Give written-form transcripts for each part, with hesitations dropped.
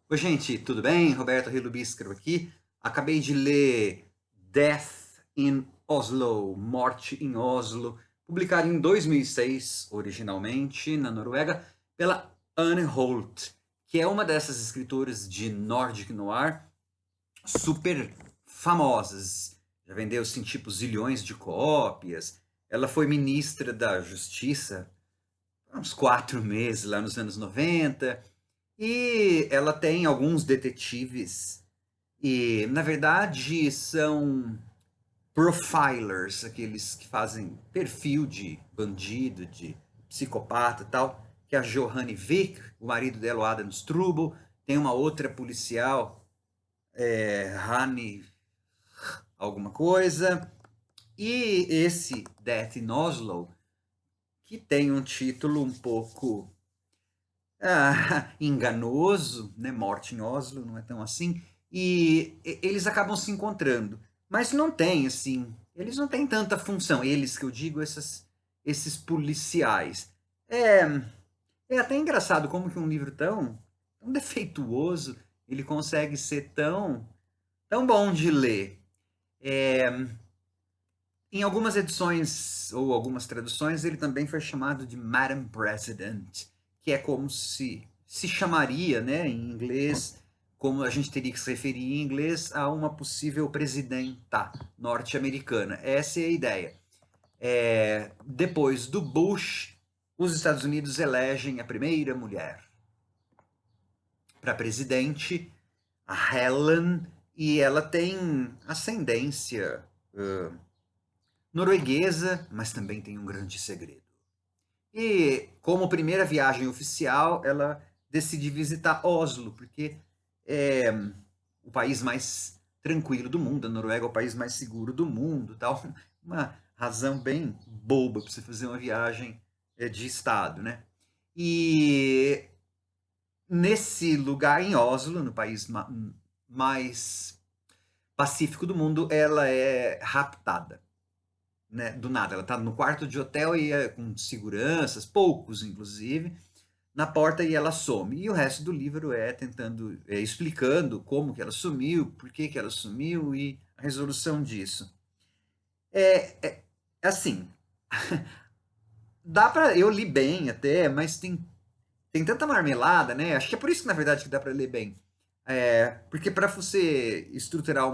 Oi, gente, tudo bem? Roberto Hilo Bíscaro aqui. Acabei de ler Death in Oslo, Morte em Oslo, publicado em 2006, originalmente na Noruega, pela Anne Holt, que é uma dessas escritoras de Nordic Noir super famosas. Já vendeu, assim, tipo, zilhões de cópias. Ela foi ministra da Justiça há uns 4 meses, lá nos anos 90. E ela tem alguns detetives e, na verdade, são profilers, aqueles que fazem perfil de bandido, de psicopata e tal, que é a Johanne Wick, o marido dela, o Adam Struble, tem uma outra policial, Rani alguma coisa, e esse Death in Oslo, que tem um título um pouco enganoso, né? Morte em Oslo, não é tão assim. E eles acabam se encontrando. Mas não tem, assim, eles não têm tanta função. Eles, que eu digo, esses policiais. É, é até engraçado como que um livro tão defeituoso, ele consegue ser tão bom de ler. É, em algumas edições ou algumas traduções, ele também foi chamado de Madam President, que é como se chamaria, né, em inglês, como a gente teria que se referir em inglês a uma possível presidenta norte-americana. Essa é a ideia. Depois do Bush, os Estados Unidos elegem a primeira mulher para presidente, a Helen, e ela tem ascendência norueguesa, mas também tem um grande segredo. E como primeira viagem oficial, ela decide visitar Oslo, porque é o país mais tranquilo do mundo, a Noruega é o país mais seguro do mundo, tal. Uma razão bem boba para você fazer uma viagem de estado, né? E nesse lugar em Oslo, no país mais pacífico do mundo, ela é raptada, né, do nada. Ela tá no quarto de hotel e com seguranças, poucos inclusive, na porta, e ela some. E o resto do livro é tentando, explicando como que ela sumiu, por que que ela sumiu e a resolução disso. Assim, dá para eu li bem até, mas tem tanta marmelada, né? Acho que é por isso que na verdade que dá para ler bem. Porque para você estruturar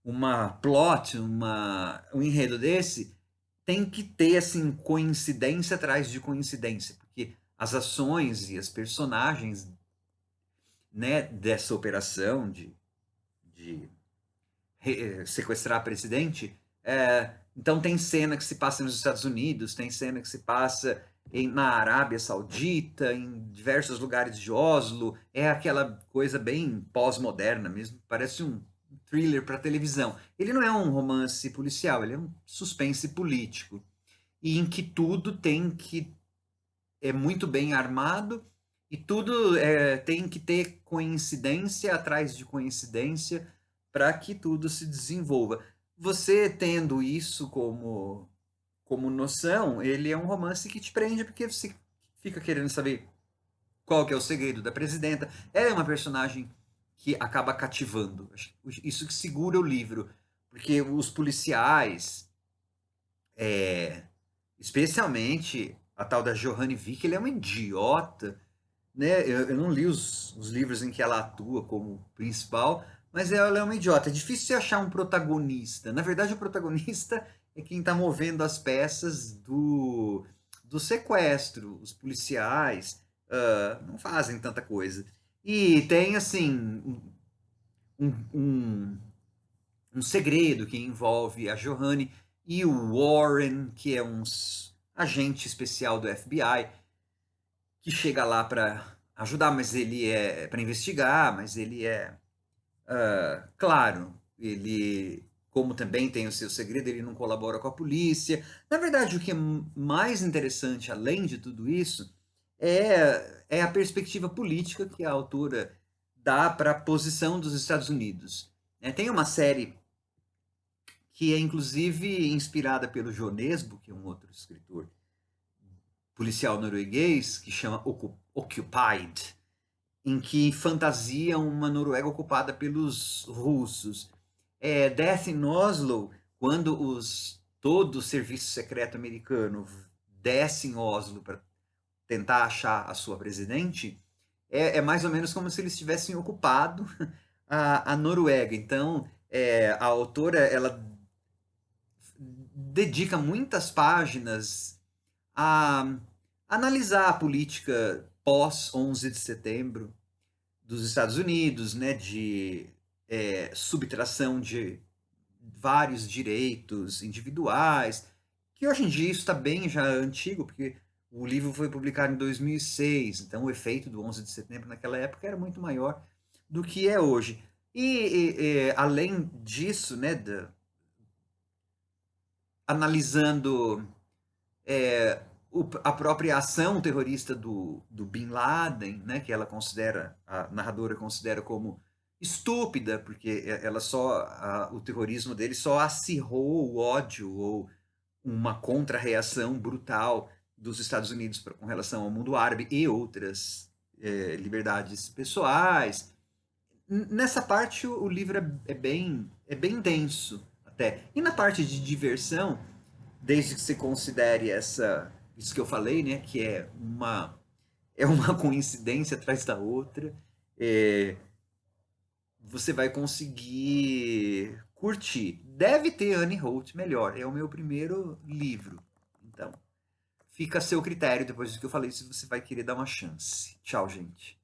uma plot, um enredo desse, tem que ter assim coincidência atrás de coincidência, porque as ações e as personagens, né, dessa operação de sequestrar a presidente, então tem cena que se passa nos Estados Unidos, tem cena que se passa na Arábia Saudita, em diversos lugares de Oslo, é aquela coisa bem pós-moderna mesmo, parece um thriller para televisão. Ele não é um romance policial, ele é um suspense político, e em que tudo tem que é muito bem armado e tudo tem que ter coincidência atrás de coincidência para que tudo se desenvolva. Você tendo isso como noção, ele é um romance que te prende porque você fica querendo saber qual que é o segredo da presidenta. Ela é uma personagem que acaba cativando. Isso que segura o livro, porque os policiais, especialmente a tal da Johanne Wick, ele é uma idiota, né? Eu não li os livros em que ela atua como principal, mas ela é uma idiota. É difícil você achar um protagonista. Na verdade, o protagonista é quem está movendo as peças do sequestro. Os policiais não fazem tanta coisa. E tem, assim, um, um, um segredo que envolve a Johanne e o Warren, que é um agente especial do FBI, que chega lá para ajudar, mas ele é para investigar, mas ele claro, ele, como também tem o seu segredo, ele não colabora com a polícia. Na verdade, o que é mais interessante, além de tudo isso, é a perspectiva política que a autora dá para a posição dos Estados Unidos. Tem uma série que é inclusive inspirada pelo Jo Nesbo, que é um outro escritor policial norueguês, que chama Occupied. em que fantasia uma Noruega ocupada pelos russos. Death in Oslo, quando todo o serviço secreto americano desce em Oslo para tentar achar a sua presidente, mais ou menos como se eles tivessem ocupado a Noruega. Então, a autora ela dedica muitas páginas a analisar a política pós 11 de setembro dos Estados Unidos, né, de subtração de vários direitos individuais, que hoje em dia isso está bem já antigo, porque o livro foi publicado em 2006, então o efeito do 11 de setembro naquela época era muito maior do que é hoje. Além disso, né, analisando a própria ação terrorista do Bin Laden, né, que a narradora considera como estúpida, porque o terrorismo dele só acirrou o ódio ou uma contra-reação brutal dos Estados Unidos com relação ao mundo árabe e outras liberdades pessoais. Nessa parte o livro é bem denso até. E na parte de diversão, desde que você considere isso que eu falei, né, que é uma coincidência atrás da outra, é, você vai conseguir curtir. Deve ter Annie Holt melhor, é o meu primeiro livro. Então, fica a seu critério depois do que eu falei se você vai querer dar uma chance. Tchau, gente.